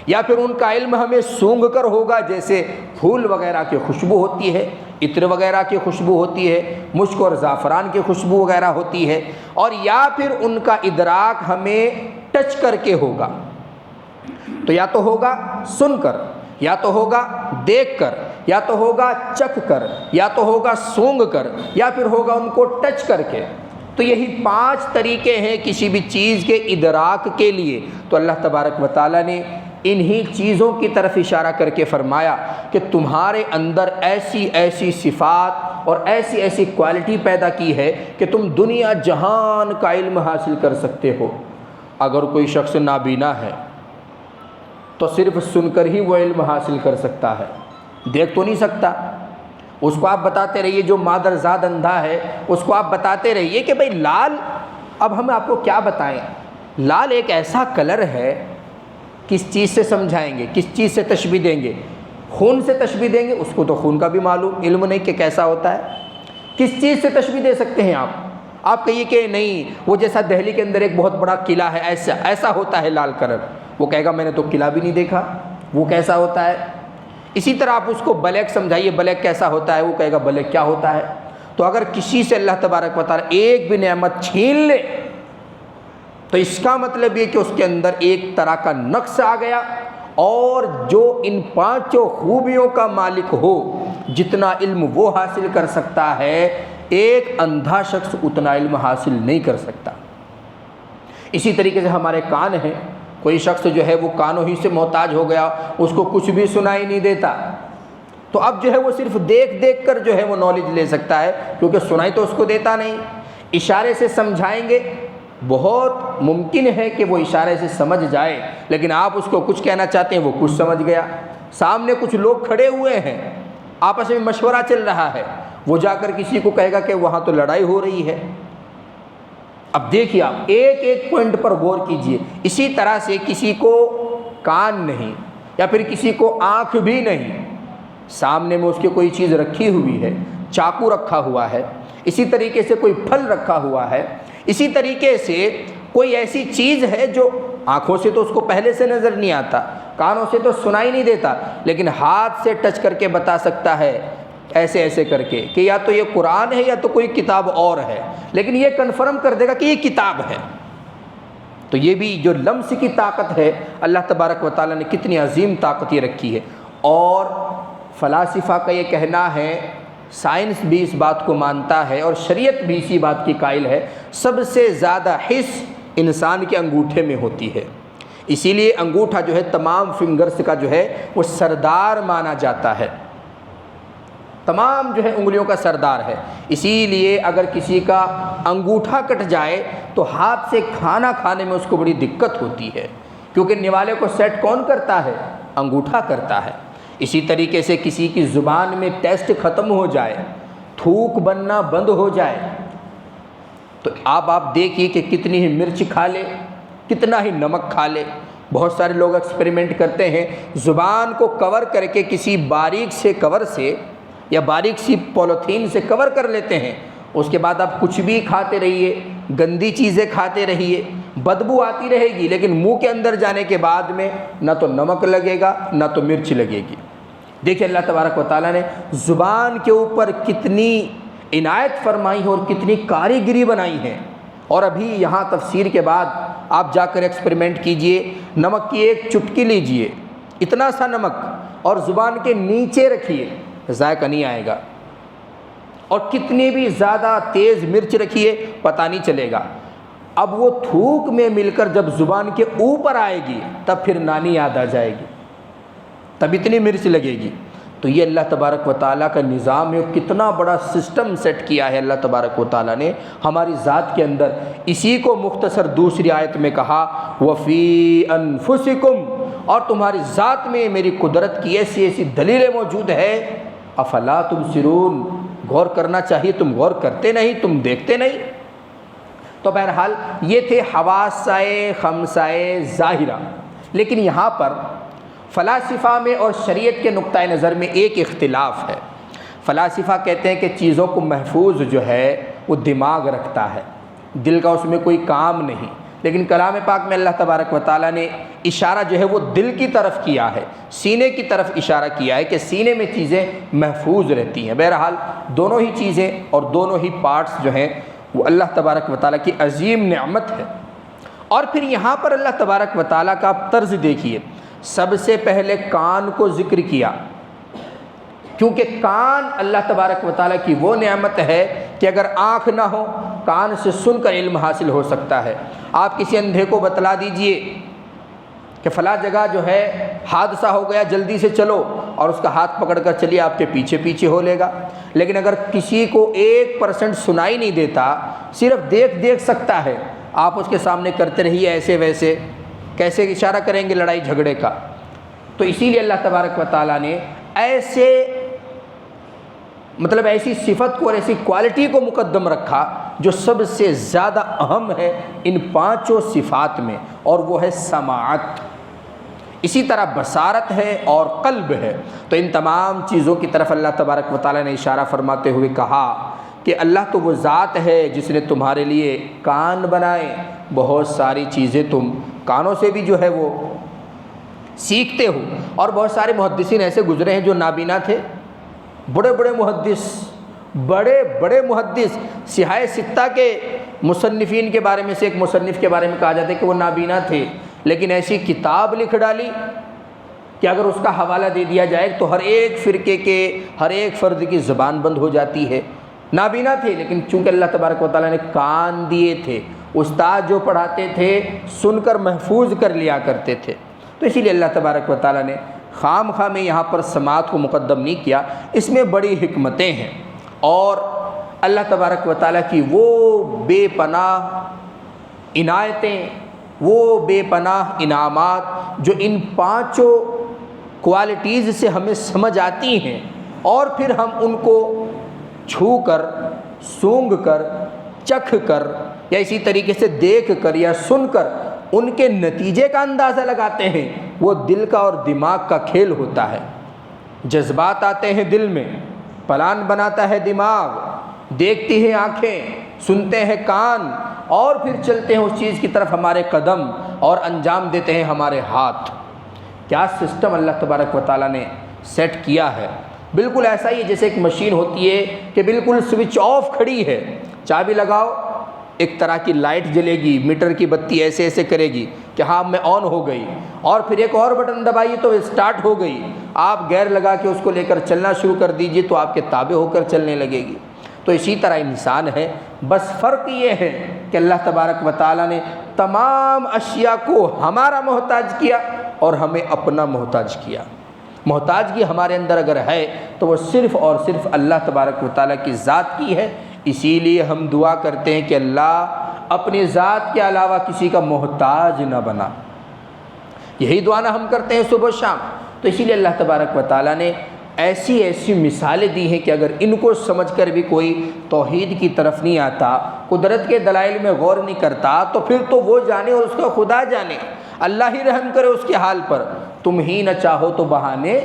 یا پھر ان کا علم ہمیں سونگھ کر ہوگا جیسے پھول وغیرہ کی خوشبو ہوتی ہے، عطر وغیرہ کی خوشبو ہوتی ہے، مشک اور زعفران کی خوشبو وغیرہ ہوتی ہے، اور یا پھر ان کا ادراک ہمیں ٹچ کر کے ہوگا۔ تو یا تو ہوگا سن کر، یا تو ہوگا دیکھ کر، یا تو ہوگا چکھ کر، یا تو ہوگا سونگھ کر، یا پھر ہوگا ان کو ٹچ کر کے۔ تو یہی 5 طریقے ہیں کسی بھی چیز کے ادراک کے لیے۔ تو اللہ تبارک و تعالیٰ نے انہی چیزوں کی طرف اشارہ کر کے فرمایا کہ تمہارے اندر ایسی ایسی صفات اور ایسی ایسی کوالٹی پیدا کی ہے کہ تم دنیا جہان کا علم حاصل کر سکتے ہو۔ اگر کوئی شخص نابینا ہے تو صرف سن کر ہی وہ علم حاصل کر سکتا ہے، دیکھ تو نہیں سکتا۔ اس کو آپ بتاتے رہیے، جو مادرزاد اندھا ہے اس کو آپ بتاتے رہیے کہ بھئی لال، اب ہم آپ کو کیا بتائیں، لال ایک ایسا کلر ہے، کس چیز سے سمجھائیں گے، کس چیز سے تشبیہ دیں گے؟ خون سے تشبیہ دیں گے، اس کو تو خون کا بھی معلوم علم نہیں کہ کیسا ہوتا ہے۔ کس چیز سے تشبیہ دے سکتے ہیں آپ کہیے کہ نہیں وہ جیسا دہلی کے اندر ایک بہت بڑا قلعہ ہے، ایسا ہوتا ہے لال کلر، وہ کہے گا میں نے تو قلعہ بھی نہیں دیکھا، وہ کیسا ہوتا ہے؟ اسی طرح آپ اس کو بلیک سمجھائیے، بلیک کیسا ہوتا ہے، وہ کہے گا بلیک کیا ہوتا ہے؟ تو اگر کسی سے اللہ تبارک و تعالیٰ ایک بھی نعمت چھین لے تو اس کا مطلب یہ کہ اس کے اندر ایک طرح کا نقص آ گیا، اور جو ان 5 خوبیوں کا مالک ہو، جتنا علم وہ حاصل کر سکتا ہے ایک اندھا شخص اتنا علم حاصل نہیں کر سکتا۔ اسی طریقے سے ہمارے کان ہیں، کوئی شخص جو ہے وہ کانوں ہی سے محتاج ہو گیا، اس کو کچھ بھی سنائی نہیں دیتا، تو اب جو ہے وہ صرف دیکھ کر جو ہے وہ نالج لے سکتا ہے، کیونکہ سنائی تو اس کو دیتا نہیں۔ اشارے سے سمجھائیں گے، بہت ممکن ہے کہ وہ اشارے سے سمجھ جائے، لیکن آپ اس کو کچھ کہنا چاہتے ہیں وہ کچھ سمجھ گیا۔ سامنے کچھ لوگ کھڑے ہوئے ہیں، آپس میں مشورہ چل رہا ہے، وہ جا کر کسی کو کہے گا کہ وہاں تو لڑائی ہو رہی ہے۔ اب دیکھیے آپ ایک ایک پوائنٹ پر غور کیجئے۔ اسی طرح سے کسی کو کان نہیں، یا پھر کسی کو آنکھ بھی نہیں، سامنے میں اس کی کوئی چیز رکھی ہوئی ہے، چاقو رکھا ہوا ہے، اسی طریقے سے کوئی پھل رکھا ہوا ہے، اسی طریقے سے کوئی ایسی چیز ہے جو آنکھوں سے تو اس کو پہلے سے نظر نہیں آتا، کانوں سے تو سنائی نہیں دیتا، لیکن ہاتھ سے ٹچ کر کے بتا سکتا ہے ایسے ایسے کر کے کہ یا تو یہ قرآن ہے یا تو کوئی کتاب اور ہے، لیکن یہ کنفرم کر دے گا کہ یہ کتاب ہے۔ تو یہ بھی جو لمس کی طاقت ہے، اللہ تبارک و تعالیٰ نے کتنی عظیم طاقت یہ رکھی ہے۔ اور فلاسفہ کا یہ کہنا ہے، سائنس بھی اس بات کو مانتا ہے اور شریعت بھی اسی بات کی قائل ہے، سب سے زیادہ حس انسان کے انگوٹھے میں ہوتی ہے۔ اسی لیے انگوٹھا جو ہے تمام فنگرز کا جو ہے وہ سردار مانا جاتا ہے، تمام جو ہے انگلیوں کا سردار ہے۔ اسی لیے اگر کسی کا انگوٹھا کٹ جائے تو ہاتھ سے کھانا کھانے میں اس کو بڑی دقت ہوتی ہے، کیونکہ نوالے کو سیٹ کون کرتا ہے؟ انگوٹھا کرتا ہے۔ اسی طریقے سے کسی کی زبان میں ٹیسٹ ختم ہو جائے، تھوک بننا بند ہو جائے، تو آپ دیکھیے کہ کتنی ہی مرچ کھا لے، کتنا ہی نمک کھا لے۔ بہت سارے لوگ ایکسپیریمنٹ کرتے ہیں، زبان کو کور کر کے کسی باریک سے کور سے یا باریک سی پولیتھین سے کور کر لیتے ہیں، اس کے بعد آپ کچھ بھی کھاتے رہیے، گندی چیزیں کھاتے رہیے، بدبو آتی رہے گی، لیکن منہ کے اندر جانے کے بعد میں نہ تو نمک لگے گا نہ تو مرچ لگے گی۔ دیکھیں اللہ تبارک و تعالیٰ نے زبان کے اوپر کتنی عنایت فرمائی ہے اور کتنی کاریگری بنائی ہے۔ اور ابھی یہاں تفسیر کے بعد آپ جا کر ایکسپیریمنٹ کیجئے، نمک کی ایک چٹکی لیجئے، اتنا سا نمک، اور زبان کے نیچے رکھیے، ذائقہ نہیں آئے گا، اور کتنی بھی زیادہ تیز مرچ رکھیے پتہ نہیں چلے گا۔ اب وہ تھوک میں مل کر جب زبان کے اوپر آئے گی تب پھر نانی یاد آ جائے گی، تب اتنی مرچ لگے گی۔ تو یہ اللہ تبارک و تعالیٰ کا نظام ہے، کتنا بڑا سسٹم سیٹ کیا ہے اللہ تبارک و تعالیٰ نے ہماری ذات کے اندر۔ اسی کو مختصر دوسری آیت میں کہا وَفِي أَنفُسِكُمْ، اور تمہاری ذات میں میری قدرت کی ایسی ایسی دلیلیں موجود ہے، افلا تبصرون، غور کرنا چاہیے، تم غور کرتے نہیں، تم دیکھتے نہیں۔ تو بہرحال یہ تھے حواسائے خمسائے ظاہرہ۔ لیکن یہاں پر فلاسفہ میں اور شریعت کے نقطۂ نظر میں ایک اختلاف ہے۔ فلاسفہ کہتے ہیں کہ چیزوں کو محفوظ جو ہے وہ دماغ رکھتا ہے، دل کا اس میں کوئی کام نہیں، لیکن کلام پاک میں اللہ تبارک و تعالیٰ نے اشارہ جو ہے وہ دل کی طرف کیا ہے، سینے کی طرف اشارہ کیا ہے کہ سینے میں چیزیں محفوظ رہتی ہیں۔ بہرحال دونوں ہی چیزیں اور دونوں ہی پارٹس جو ہیں وہ اللہ تبارک و تعالیٰ کی عظیم نعمت ہے۔ اور پھر یہاں پر اللہ تبارک و تعالیٰ کا آپ طرز دیکھیے، سب سے پہلے کان کو ذکر کیا، کیونکہ کان اللہ تبارک و تعالیٰ کی وہ نعمت ہے کہ اگر آنکھ نہ ہو، کان سے سن کر علم حاصل ہو سکتا ہے۔ آپ کسی اندھے کو بتلا دیجئے کہ فلاں جگہ جو ہے حادثہ ہو گیا، جلدی سے چلو، اور اس کا ہاتھ پکڑ کر چلیے، آپ کے پیچھے پیچھے ہو لے گا۔ لیکن اگر کسی کو 1% سنائی نہیں دیتا، صرف دیکھ سکتا ہے، آپ اس کے سامنے کرتے رہیے ایسے ویسے، کیسے اشارہ کریں گے لڑائی جھگڑے کا؟ تو اسی لیے اللہ تبارک و تعالیٰ نے ایسی صفت کو اور ایسی کوالٹی کو مقدم رکھا جو سب سے زیادہ اہم ہے ان 5 صفات میں، اور وہ ہے سماعت۔ اسی طرح بصارت ہے اور قلب ہے۔ تو ان تمام چیزوں کی طرف اللہ تبارک و تعالیٰ نے اشارہ فرماتے ہوئے کہا کہ اللہ تو وہ ذات ہے جس نے تمہارے لیے کان بنائے، بہت ساری چیزیں تم کانوں سے بھی جو ہے وہ سیکھتے ہو۔ اور بہت سارے محدثین ایسے گزرے ہیں جو نابینا تھے، بڑے بڑے محدث، سیاہ ستہ کے مصنفین کے بارے میں سے ایک مصنف کے بارے میں کہا جاتا ہے کہ وہ نابینا تھے، لیکن ایسی کتاب لکھ ڈالی کہ اگر اس کا حوالہ دے دیا جائے تو ہر ایک فرقے کے ہر ایک فرد کی زبان بند ہو جاتی ہے۔ نابینا تھے، لیکن چونکہ اللہ تبارک و تعالیٰ نے کان دیے تھے، استاد جو پڑھاتے تھے سن کر محفوظ کر لیا کرتے تھے، تو اسی لیے اللہ تبارک و تعالیٰ نے خام خواہ میں یہاں پر سماعت کو مقدم نہیں کیا۔ اس میں بڑی حکمتیں ہیں، اور اللہ تبارک و تعالیٰ کی وہ بے پناہ عنایتیں، وہ بے پناہ انعامات جو ان 5 کوالٹیز سے ہمیں سمجھ آتی ہیں، اور پھر ہم ان کو چھو کر، سونگھ کر، چکھ کر، یا اسی طریقے سے دیکھ کر یا سن کر ان کے نتیجے کا اندازہ لگاتے ہیں، وہ دل کا اور دماغ کا کھیل ہوتا ہے۔ جذبات آتے ہیں دل میں، پلان بناتا ہے دماغ، دیکھتی ہیں آنکھیں، سنتے ہیں کان، اور پھر چلتے ہیں اس چیز کی طرف ہمارے قدم، اور انجام دیتے ہیں ہمارے ہاتھ۔ کیا سسٹم اللہ تبارک و تعالیٰ نے سیٹ کیا ہے! بالکل ایسا ہی جیسے ایک مشین ہوتی ہے کہ بالکل سوئچ آف کھڑی ہے، چابی لگاؤ ایک طرح کی لائٹ جلے گی، میٹر کی بتی ایسے ایسے کرے گی کہ ہاں میں آن ہو گئی، اور پھر ایک اور بٹن دبائیے تو اسٹارٹ ہو گئی، آپ گیئر لگا کے اس کو لے کر چلنا شروع کر دیجئے تو آپ کے تابع ہو کر چلنے لگے گی۔ تو اسی طرح انسان ہے، بس فرق یہ ہے کہ اللہ تبارک و تعالیٰ نے تمام اشیاء کو ہمارا محتاج کیا اور ہمیں اپنا محتاج کیا۔ محتاجگی ہمارے اندر اگر ہے تو وہ صرف اور صرف اللہ تبارک و تعالیٰ کی ذات کی ہے، اسی لیے ہم دعا کرتے ہیں کہ اللہ اپنی ذات کے علاوہ کسی کا محتاج نہ بنا۔ یہی دعا نہ ہم کرتے ہیں صبح و شام۔ تو اسی لیے اللہ تبارک و تعالیٰ نے ایسی ایسی مثالیں دی ہیں کہ اگر ان کو سمجھ کر بھی کوئی توحید کی طرف نہیں آتا، قدرت کے دلائل میں غور نہیں کرتا، تو پھر تو وہ جانے اور اس کا خدا جانے، اللہ ہی رحم کرے اس کے حال پر۔ تم ہی نہ چاہو تو بہانے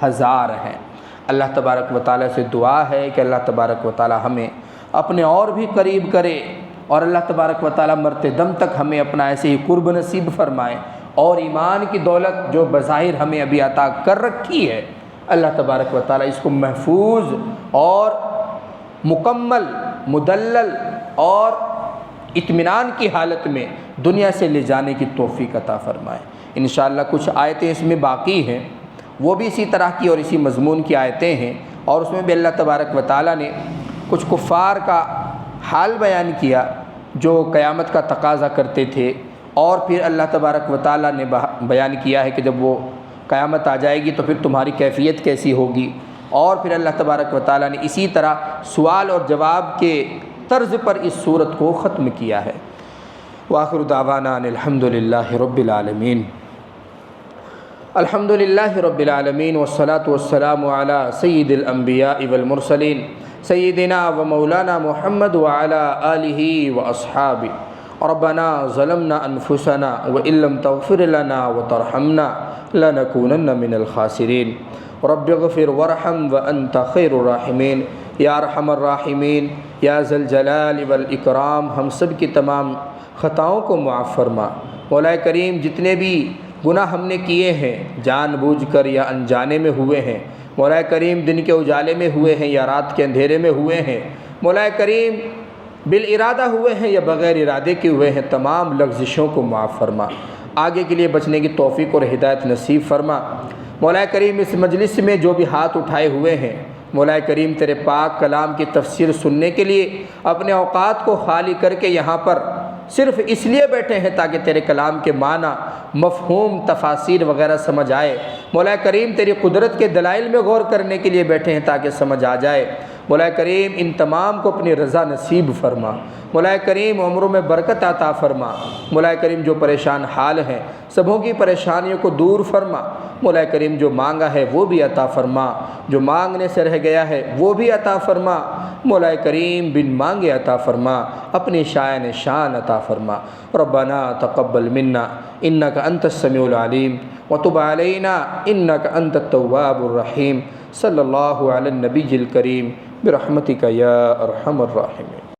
ہزار ہیں۔ اللہ تبارک و تعالیٰ سے دعا ہے کہ اللہ تبارک و تعالیٰ ہمیں اپنے اور بھی قریب کرے، اور اللہ تبارک و تعالیٰ مرتے دم تک ہمیں اپنا ایسے ہی قرب نصیب فرمائے، اور ایمان کی دولت جو بظاہر ہمیں ابھی عطا کر رکھی ہے، اللہ تبارک و تعالیٰ اس کو محفوظ اور مکمل، مدلل اور اطمینان کی حالت میں دنیا سے لے جانے کی توفیق عطا فرمائے۔ انشاءاللہ کچھ آیتیں اس میں باقی ہیں، وہ بھی اسی طرح کی اور اسی مضمون کی آیتیں ہیں، اور اس میں بھی اللہ تبارک و تعالیٰ نے کچھ کفار کا حال بیان کیا جو قیامت کا تقاضا کرتے تھے، اور پھر اللہ تبارک و تعالیٰ نے بیان کیا ہے کہ جب وہ قیامت آ جائے گی تو پھر تمہاری کیفیت کیسی ہوگی، اور پھر اللہ تبارک و تعالیٰ نے اسی طرح سوال اور جواب کے طرز پر اس صورت کو ختم کیا ہے۔ وآخر دعوانا ان الحمد للہ رب العالمین۔ الحمد للہ رب العالمین، والصلاة والسلام علی سید الانبیاء والمرسلین سیدنا و مولانا محمد وعلی آلہ واصحابہ۔ ربنا ظلمنا انفسنا وان لم تغفر لنا وترحمنا لنکونن من الخاسرین۔ رب اغفر وارحم وانت خیر الراحمین۔ یا ارحم الراحمین، یا ذا الجلال والاکرام، ہم سب کی تمام خطاؤں کو معاف فرما۔ مولا کریم جتنے بھی گناہ ہم نے کیے ہیں، جان بوجھ کر یا انجانے میں ہوئے ہیں، مولا کریم دن کے اجالے میں ہوئے ہیں یا رات کے اندھیرے میں ہوئے ہیں، مولا کریم بالارادہ ہوئے ہیں یا بغیر ارادے کے ہوئے ہیں، تمام لغزشوں کو معاف فرما، آگے کے لیے بچنے کی توفیق اور ہدایت نصیب فرما۔ مولا کریم اس مجلس میں جو بھی ہاتھ اٹھائے ہوئے ہیں، مولا کریم تیرے پاک کلام کی تفسیر سننے کے لیے اپنے اوقات کو خالی کر کے یہاں پر صرف اس لیے بیٹھے ہیں تاکہ تیرے کلام کے معنی، مفہوم، تفاسیر وغیرہ سمجھ آئے، مولا کریم تیری قدرت کے دلائل میں غور کرنے کے لیے بیٹھے ہیں تاکہ سمجھ آ جائے، مولا کریم ان تمام کو اپنی رضا نصیب فرما، مولا کریم عمروں میں برکت عطا فرما، مولا کریم جو پریشان حال ہیں سبوں کی پریشانیوں کو دور فرما، مولا کریم جو مانگا ہے وہ بھی عطا فرما، جو مانگنے سے رہ گیا ہے وہ بھی عطا فرما، مولا کریم بن مانگے عطا فرما، اپنی شائن شان عطا فرما۔ ربنا تقبل منا انک انت السمیع العلیم وتب علینا انک انت التواب الرحیم۔ صلی اللہ علی النبی الکریم برحمتک یا ارحم الراحمین۔